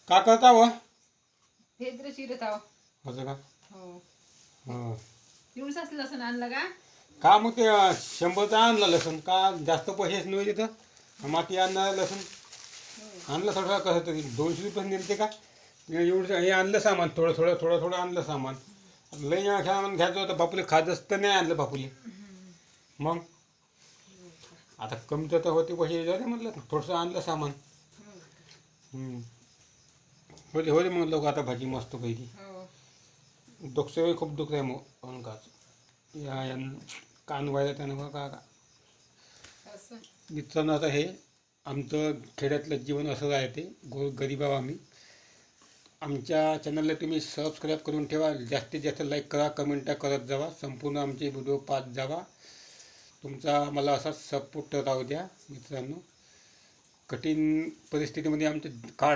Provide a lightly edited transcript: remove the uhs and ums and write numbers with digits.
का करता हो फेद्र चिरत आहो. असं का हो. हां एवढंच लसूण आणलं का? का मग ते 100चं आणलं लसूण का जास्त पैसेच नाही तिथं माती आणणार लसूण आणलं थोडं कसं तरी 200 रुपये नेलते का एवढं हे आणलं सामान थोडं थोडं थोडं थोडं आणलं सामान लई सामान घ्यायचं होतं बापूले खाजच तर नाही आणलं बापूले मग आता कमी तर होते पैसे जाते म्हटलं थोडंसं आणलं सामान होते होते मग लोक आता भाजी मस्त पहिली हो. डोकं खूप दुखत आहे मग अंकाच या कान व्हायला त्यानं बघा का असं. मित्रांनो आता हे आमचं खेड्यातलं जीवन असं आहे ते गरीब आहो आम्ही आमच्या चॅनलला तुम्ही सबस्क्राईब करून ठेवा जास्तीत जास्त लाईक करा कमेंट करत जावा संपूर्ण आमचे व्हिडिओ पाहत जावा तुमचा मला असा सपोर्ट राहू द्या मित्रांनो कठीण परिस्थितीमध्ये आमचे काळ